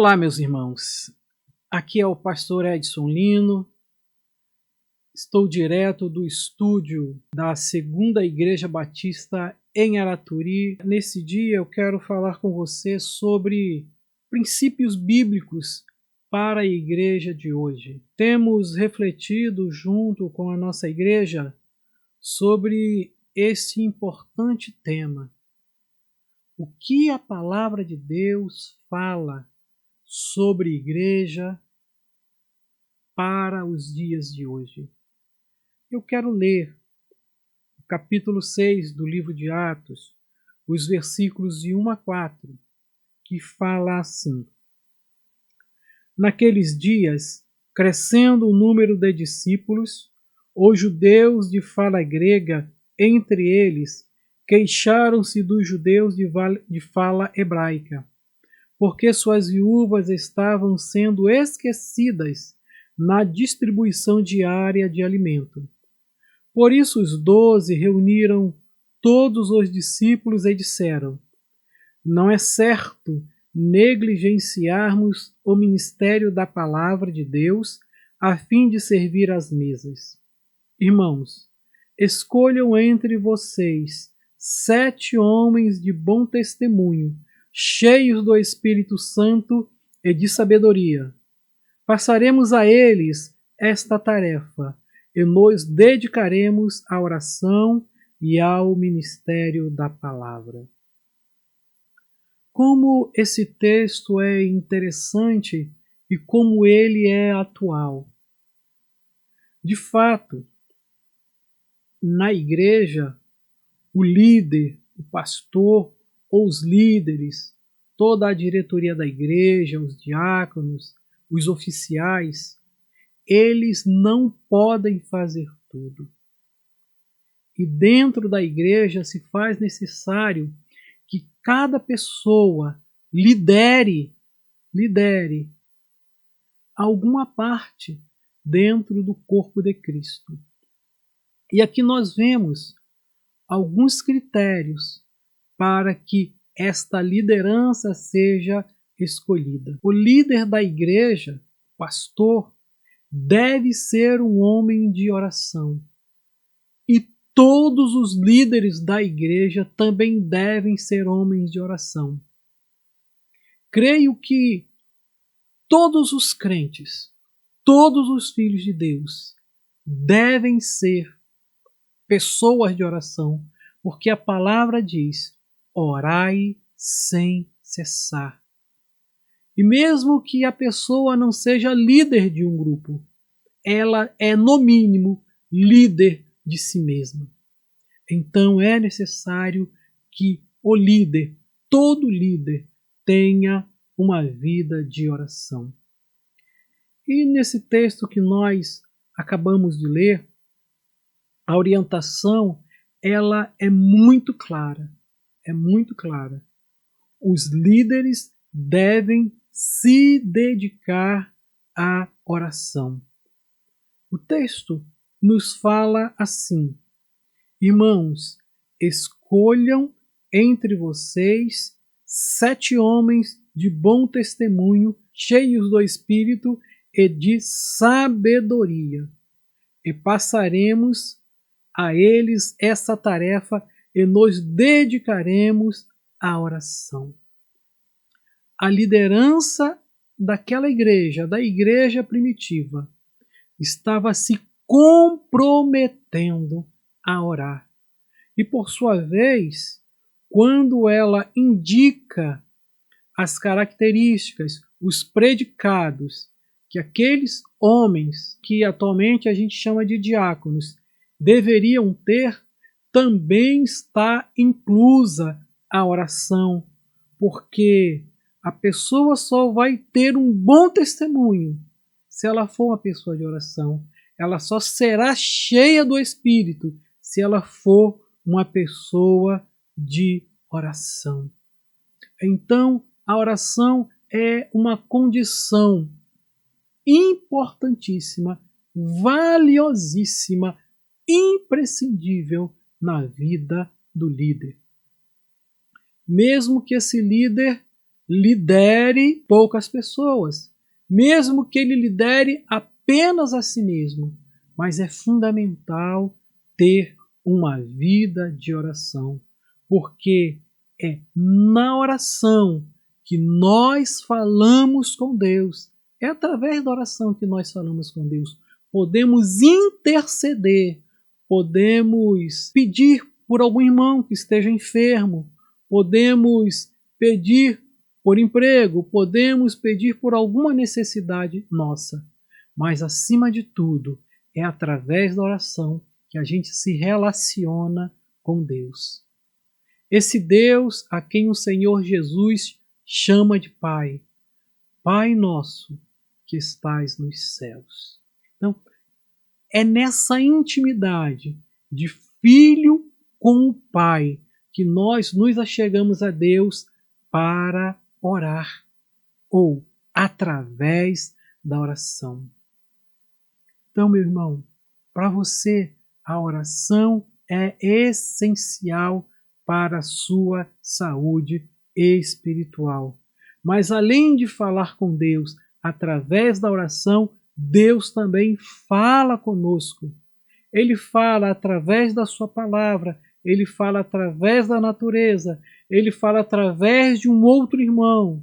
Olá, meus irmãos. Aqui é o pastor Edson Lino. Estou direto do estúdio da Segunda Igreja Batista em Araturi. Nesse dia eu quero falar com você sobre princípios bíblicos para a igreja de hoje. Temos refletido junto com a nossa igreja sobre esse importante tema. O que a palavra de Deus fala sobre igreja para os dias de hoje. Eu quero ler o capítulo 6 do livro de Atos, os versículos de 1 a 4, que fala assim: Naqueles dias, crescendo o número de discípulos, os judeus de fala grega, entre eles, queixaram-se dos judeus de fala hebraica, porque suas viúvas estavam sendo esquecidas na distribuição diária de alimento. Por isso os 12 reuniram todos os discípulos e disseram: Não é certo negligenciarmos o ministério da palavra de Deus a fim de servir às mesas. Irmãos, escolham entre vocês 7 homens de bom testemunho, cheios do Espírito Santo e de sabedoria. Passaremos a eles esta tarefa e nos dedicaremos à oração e ao ministério da palavra. Como esse texto é interessante e como ele é atual. De fato, na igreja, o líder, o pastor ou os líderes, toda a diretoria da igreja, os diáconos, os oficiais, eles não podem fazer tudo. E dentro da igreja se faz necessário que cada pessoa lidere alguma parte dentro do corpo de Cristo. E aqui nós vemos alguns critérios para que esta liderança seja escolhida. O líder da igreja, pastor, deve ser um homem de oração. E todos os líderes da igreja também devem ser homens de oração. Creio que todos os crentes, todos os filhos de Deus, devem ser pessoas de oração, porque a palavra diz: orai sem cessar. E mesmo que a pessoa não seja líder de um grupo, ela é, no mínimo, líder de si mesma. Então é necessário que o líder, todo líder, tenha uma vida de oração. E nesse texto que nós acabamos de ler, a orientação ela é muito clara. Os líderes devem se dedicar à oração. O texto nos fala assim: Irmãos, escolham entre vocês 7 homens de bom testemunho, cheios do Espírito e de sabedoria, e passaremos a eles essa tarefa e nos dedicaremos à oração. A liderança daquela igreja, da igreja primitiva, estava se comprometendo a orar. E por sua vez, quando ela indica as características, os predicados que aqueles homens, que atualmente a gente chama de diáconos, deveriam ter, também está inclusa a oração, porque a pessoa só vai ter um bom testemunho se ela for uma pessoa de oração. Ela só será cheia do Espírito se ela for uma pessoa de oração. Então, a oração é uma condição importantíssima, valiosíssima, imprescindível na vida do líder. Mesmo que esse líder lidere poucas pessoas, mesmo que ele lidere apenas a si mesmo, mas é fundamental ter uma vida de oração, porque é na oração que nós falamos com Deus, é através da oração que nós falamos com Deus. Podemos interceder, podemos pedir por algum irmão que esteja enfermo, podemos pedir por emprego, podemos pedir por alguma necessidade nossa, mas acima de tudo, é através da oração que a gente se relaciona com Deus. Esse Deus a quem o Senhor Jesus chama de Pai, Pai nosso que estais nos céus. Então, é nessa intimidade de filho com o Pai que nós nos achegamos a Deus para orar, ou através da oração. Então, meu irmão, para você, a oração é essencial para a sua saúde espiritual. Mas além de falar com Deus através da oração, Deus também fala conosco. Ele fala através da sua palavra, ele fala através da natureza, ele fala através de um outro irmão.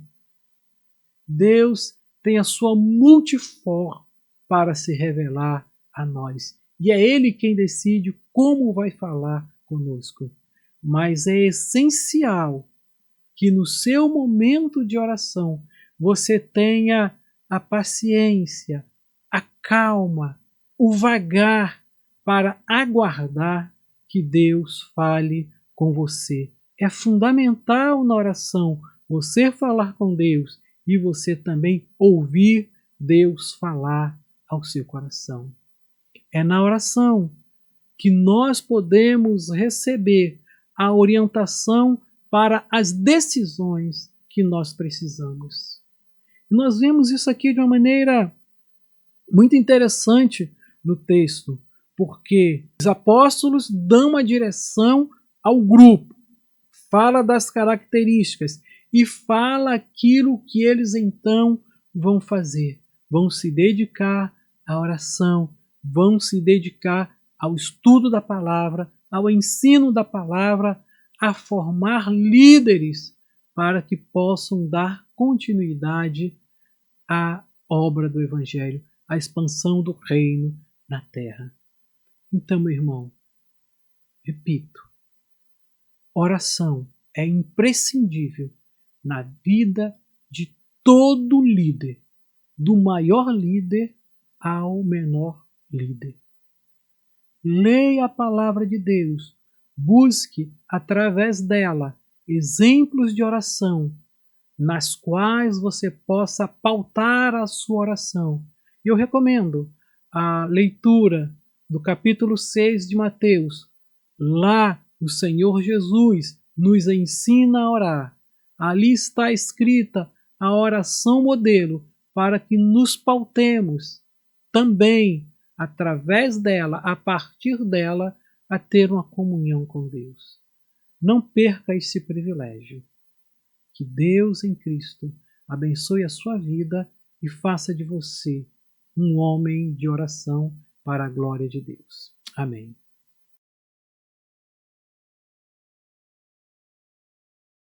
Deus tem a sua multiforma para se revelar a nós. E é Ele quem decide como vai falar conosco. Mas é essencial que no seu momento de oração você tenha a paciência, a calma, o vagar para aguardar que Deus fale com você. É fundamental na oração você falar com Deus e você também ouvir Deus falar ao seu coração. É na oração que nós podemos receber a orientação para as decisões que nós precisamos. Nós vemos isso aqui de uma maneira muito interessante no texto, porque os apóstolos dão uma direção ao grupo, fala das características e fala aquilo que eles então vão fazer. Vão se dedicar à oração, vão se dedicar ao estudo da palavra, ao ensino da palavra, a formar líderes para que possam dar continuidade à obra do Evangelho, à expansão do reino na terra. Então, meu irmão, repito, oração é imprescindível na vida de todo líder, do maior líder ao menor líder. Leia a palavra de Deus, busque através dela exemplos de oração, nas quais você possa pautar a sua oração. Eu recomendo a leitura do capítulo 6 de Mateus. Lá o Senhor Jesus nos ensina a orar. Ali está escrita a oração modelo para que nos pautemos também através dela, a partir dela, a ter uma comunhão com Deus. Não perca esse privilégio. Que Deus em Cristo abençoe a sua vida e faça de você um homem de oração para a glória de Deus. Amém.